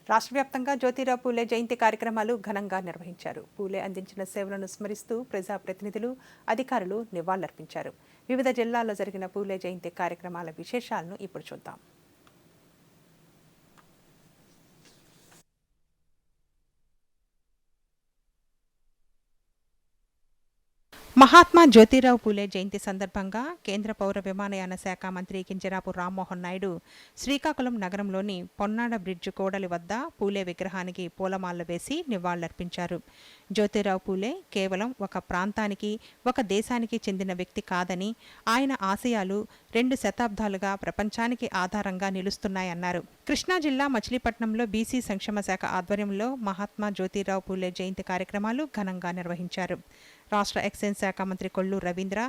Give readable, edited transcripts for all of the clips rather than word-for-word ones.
రాష్ట్ర వ్యాప్తంగా జ్యోతిరావు పూలే జయంతి కార్యక్రమాలు ఘనంగా నిర్వహించారు. పూలే అందించిన సేవలను స్మరిస్తూ ప్రజాప్రతినిధులు, అధికారులు నివాళులర్పించారు. వివిధ జిల్లాల్లో జరిగిన పూలే జయంతి కార్యక్రమాల విశేషాలను ఇప్పుడు చూద్దాం. మహాత్మా జ్యోతిరావు పూలే జయంతి సందర్భంగా కేంద్ర పౌర విమానయాన శాఖ మంత్రి కింజరాపు రామ్మోహన్ నాయుడు శ్రీకాకుళం నగరంలోని పొన్నాడ బ్రిడ్జ్ కోడలి వద్ద పూలే విగ్రహానికి పూలమాలలు వేసి నివాళులర్పించారు. జ్యోతిరావు పూలే కేవలం ఒక ప్రాంతానికి, ఒక దేశానికి చెందిన వ్యక్తి కాదని, ఆయన ఆశయాలు 2 శతాబ్దాలుగా ప్రపంచానికి ఆధారంగా నిలుస్తున్నాయన్నారు. కృష్ణా జిల్లా మచిలీపట్నంలో బీసీ సంక్షేమ శాఖ ఆధ్వర్యంలో మహాత్మా జ్యోతిరావు పూలే జయంతి కార్యక్రమాలు ఘనంగా నిర్వహించారు. రాష్ట్ర ఎక్సైజ్ శాఖ మంత్రి కొల్లు రవీంద్ర,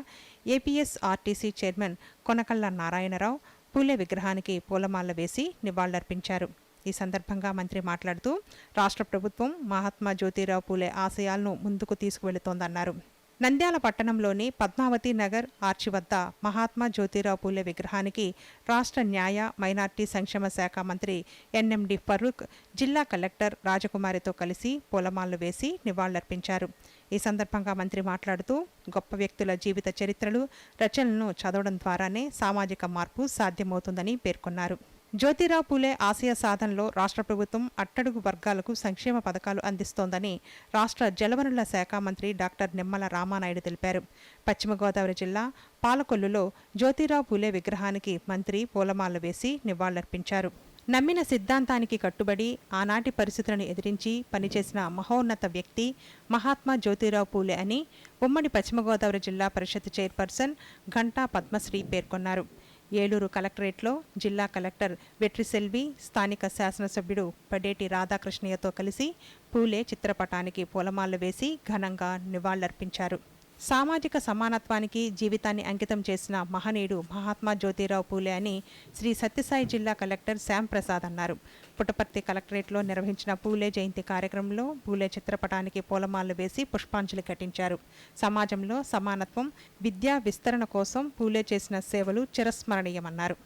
ఏపీఎస్ఆర్టీసీ చైర్మన్ కొనకళ్ళ నారాయణరావు పూలే విగ్రహానికి పూలమాలలు వేసి నివాళులర్పించారు. ఈ సందర్భంగా మంత్రి మాట్లాడుతూ రాష్ట్ర ప్రభుత్వం మహాత్మా జ్యోతిరావు పూలే ఆశయాలను ముందుకు తీసుకువెళుతోందన్నారు. నంద్యాల పట్టణంలోని పద్మావతి నగర్ ఆర్చి వద్ద మహాత్మా జ్యోతిరావు పూలే విగ్రహానికి రాష్ట్ర న్యాయ, మైనార్టీ సంక్షేమ శాఖ మంత్రి ఎన్ఎండి ఫరూక్, జిల్లా కలెక్టర్ రాజకుమారితో కలిసి పూలమాలలు వేసి నివాళులర్పించారు. ఈ సందర్భంగా మంత్రి మాట్లాడుతూ గొప్ప వ్యక్తుల జీవిత చరిత్రలు, రచనలను చదవడం ద్వారానే సామాజిక మార్పు సాధ్యమవుతుందని పేర్కొన్నారు. జ్యోతిరావు పూలే ఆశయ సాధనలో రాష్ట్ర ప్రభుత్వం అట్టడుగు వర్గాలకు సంక్షేమ పథకాలు అందిస్తోందని రాష్ట్ర జలవనరుల శాఖ మంత్రి డాక్టర్ నిమ్మల రామానాయుడు తెలిపారు. పశ్చిమ గోదావరి జిల్లా పాలకొల్లులో జ్యోతిరావు పూలే విగ్రహానికి మంత్రి పూలమాలలు వేసి నివాళులర్పించారు. నమ్మిన సిద్ధాంతానికి కట్టుబడి ఆనాటి పరిస్థితులను ఎదిరించి పనిచేసిన మహోన్నత వ్యక్తి మహాత్మా జ్యోతిరావు పూలే అని ఉమ్మడి పశ్చిమ గోదావరి జిల్లా పరిషత్ చైర్పర్సన్ ఘంటా పద్మశ్రీ పేర్కొన్నారు. ఏలూరు కలెక్టరేట్లో జిల్లా కలెక్టర్ వెట్రిసెల్వి, స్థానిక శాసనసభ్యుడు పడేటి రాధాకృష్ణయ్యతో కలిసి పూలే చిత్రపటానికి పూలమాలలు వేసి ఘనంగా నివాళులర్పించారు. సామాజిక సమానత్వానికి జీవితాన్ని అంకితం చేసిన మహనీయుడు మహాత్మా జ్యోతిరావు పూలే అని శ్రీ సత్యసాయి జిల్లా కలెక్టర్ శ్యామ్ ప్రసాద్ అన్నారు. పుట్టపర్తి కలెక్టరేట్లో నిర్వహించిన పూలే జయంతి కార్యక్రమంలో పూలే చిత్రపటానికి పూలమాలలు వేసి పుష్పాంజలి ఘటించారు. సమాజంలో సమానత్వం, విద్యా విస్తరణ కోసం పూలే చేసిన సేవలు చిరస్మరణీయమన్నారు.